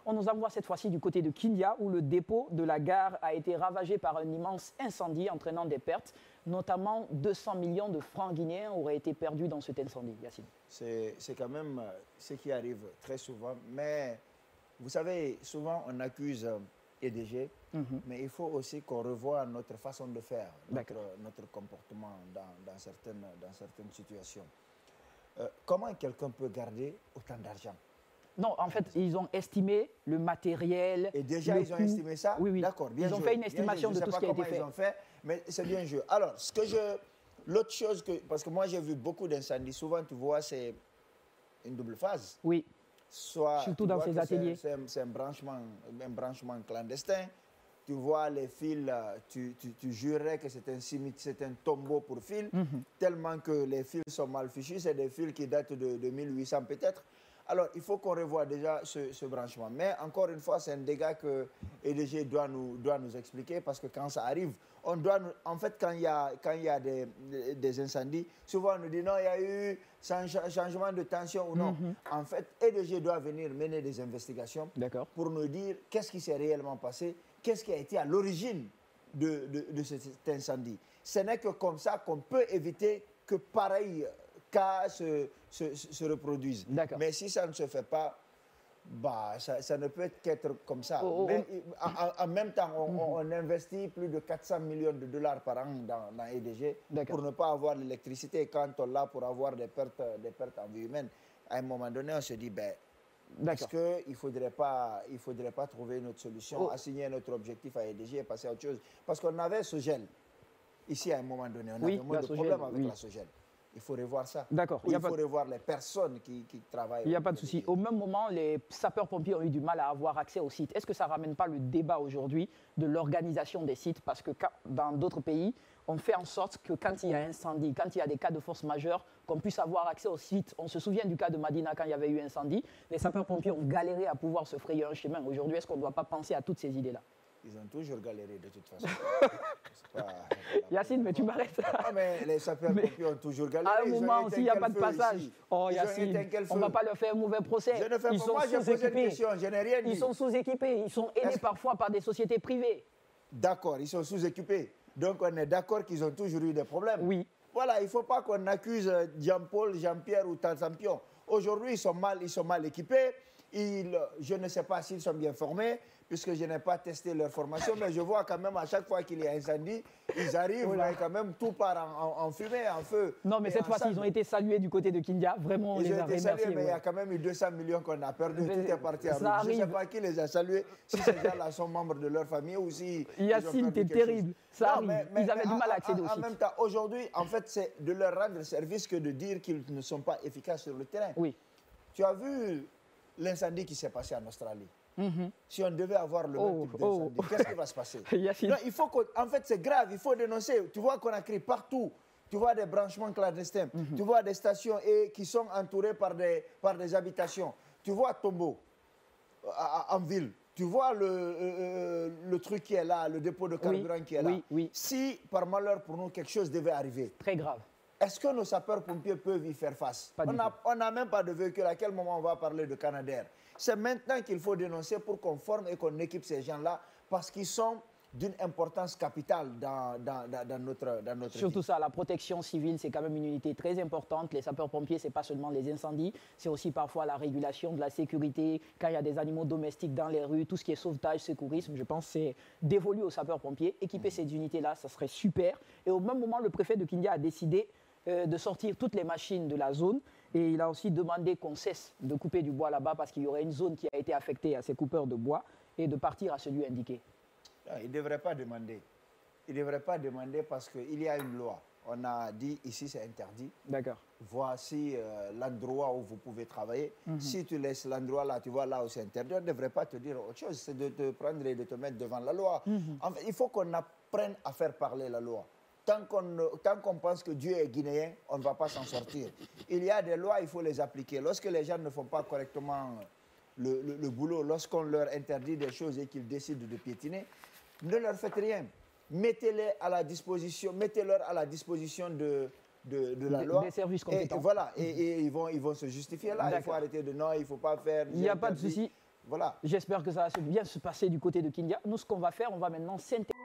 on nous envoie cette fois-ci du côté de Kindia, où le dépôt de la gare a été ravagé par un immense incendie entraînant des pertes. Notamment 200 millions de francs guinéens auraient été perdus dans cet incendie, Yacine. C'est quand même ce qui arrive très souvent. Mais vous savez, souvent on accuse EDG, mais il faut aussi qu'on revoie notre façon de faire, notre comportement dans certaines situations. Comment quelqu'un peut garder autant d'argent? Non, en fait, ils ont estimé le matériel. Et déjà, ils ont estimé ça? Oui, oui. D'accord, bien Ils ont joué, fait une estimation de tout ce qui a été fait. Ils ont fait, mais c'est bien joué. Alors, l'autre chose parce que moi j'ai vu beaucoup d'incendies, souvent tu vois, c'est une double phase. Oui. Soit, surtout dans ces ateliers. C'est un branchement clandestin. Tu vois les fils, tu jurerais que c'est un tombeau pour fils, tellement que les fils sont mal fichus. C'est des fils qui datent de 1800 peut-être. Alors, il faut qu'on revoie déjà ce branchement. Mais encore une fois, c'est un dégât que EDG doit nous expliquer, parce que quand ça arrive, en fait, quand il y a des incendies, souvent on nous dit non, il y a eu changement de tension ou non. En fait, EDG doit venir mener des investigations pour nous dire qu'est-ce qui s'est réellement passé, qu'est-ce qui a été à l'origine de cet incendie. Ce n'est que comme ça qu'on peut éviter que pareil cas se reproduisent. Mais si ça ne se fait pas, bah, ça ne peut qu'être comme ça. Mais en même temps, on investit plus de 400 millions de dollars par an dans EDG pour ne pas avoir l'électricité. Quand on l'a pour avoir des pertes en vie humaine, à un moment donné, on se dit, ben, est-ce qu'il ne faudrait pas trouver une autre solution, assigner notre objectif à EDG et passer à autre chose? Parce qu'on avait ce gel. Ici, à un moment donné, on avait moins de problèmes avec la Sogel. Il faut revoir ça. D'accord. Il faut revoir les personnes qui travaillent. Il n'y a pas de souci. Au même moment, les sapeurs-pompiers ont eu du mal à avoir accès au site. Est-ce que ça ne ramène pas le débat aujourd'hui de l'organisation des sites? Parce que dans d'autres pays, on fait en sorte que quand il y a un incendie, quand il y a des cas de force majeure, qu'on puisse avoir accès au site. On se souvient du cas de Madina quand il y avait eu incendie. Les sapeurs-pompiers ont galéré à pouvoir se frayer un chemin. Aujourd'hui, est-ce qu'on ne doit pas penser à toutes ces idées-là? Ils ont toujours galéré de toute façon. Yacine, mais tu m'arrêtes. Ah, mais les sapeurs-pompiers ont toujours galéré. À un moment aussi, il n'y a pas de passage. Ici. Oh, Yacine, on ne va pas leur faire un mauvais procès. Je ne fais pas. Moi, j'ai posé une question, je n'ai rien dit. Ils sont sous-équipés. Ils sont aidés parfois par des sociétés privées. D'accord, ils sont sous-équipés. Donc, on est d'accord qu'ils ont toujours eu des problèmes. Oui. Voilà, il ne faut pas qu'on accuse Jean-Paul, Jean-Pierre ou Tansampion. Aujourd'hui, ils sont mal équipés. Je ne sais pas s'ils sont bien formés, puisque je n'ai pas testé leur formation, mais je vois quand même à chaque fois qu'il y a incendie, ils arrivent, quand même tout part en fumée, en feu. Non, mais cette fois-ci, ils ont été salués du côté de Kindia. Vraiment, on les a remerciés. Salués, mais il y a quand même eu 200 millions qu'on a perdu. Tout est parti à rouge. Je ne sais pas qui les a salués, si ces gens-là sont membres de leur famille ou si... Yacine, t'es terrible. Ça arrive. Ils avaient du mal à accéder au site. En même temps, aujourd'hui, en fait, c'est de leur rendre service que de dire qu'ils ne sont pas efficaces sur le terrain. Oui. Tu as vu l'incendie qui s'est passé en Australie? Si on devait avoir le même type d'incendie, qu'est-ce qui va se passer? Non, il faut en fait, c'est grave, il faut dénoncer. Tu vois qu'on a créé partout. Tu vois des branchements clandestins. Tu vois des stations qui sont entourées par des habitations. Tu vois Tombo, en ville. Tu vois le truc qui est là, le dépôt de carburant qui est là. Oui. Si, par malheur pour nous, quelque chose devait arriver. Très grave. Est-ce que nos sapeurs-pompiers peuvent y faire face? On n'a même pas de véhicule. À quel moment on va parler de Canadair? C'est maintenant qu'il faut dénoncer pour qu'on forme et qu'on équipe ces gens-là, parce qu'ils sont d'une importance capitale dans notre Surtout vie. ça, la protection civile, c'est quand même une unité très importante. Les sapeurs-pompiers, ce n'est pas seulement les incendies, c'est aussi parfois la régulation de la sécurité, quand il y a des animaux domestiques dans les rues, tout ce qui est sauvetage, secourisme, je pense que c'est dévolu aux sapeurs-pompiers. Équiper ces unités-là, ça serait super. Et au même moment, le préfet de Kindia a décidé de sortir toutes les machines de la zone, et il a aussi demandé qu'on cesse de couper du bois là-bas parce qu'il y aurait une zone qui a été affectée à ces coupeurs de bois, et de partir à celui indiqué. Il ne devrait pas demander. Il ne devrait pas demander parce qu'il y a une loi. On a dit ici c'est interdit. D'accord. Voici l'endroit où vous pouvez travailler. Si tu laisses l'endroit là, tu vois là où c'est interdit, on ne devrait pas te dire autre chose. C'est de te prendre et de te mettre devant la loi. En fait, il faut qu'on apprenne à faire parler la loi. Tant qu'on pense que Dieu est guinéen, on ne va pas s'en sortir. Il y a des lois, il faut les appliquer. Lorsque les gens ne font pas correctement le boulot, lorsqu'on leur interdit des choses et qu'ils décident de piétiner, ne leur faites rien. Mettez-leur à la disposition de la loi. Des services compétents. Et voilà, et ils vont se justifier là. Il faut arrêter de non, il ne faut pas faire. Il n'y a pas de souci. Voilà. J'espère que ça va bien se passer du côté de Kindia. Nous, ce qu'on va faire, on va maintenant s'intéresser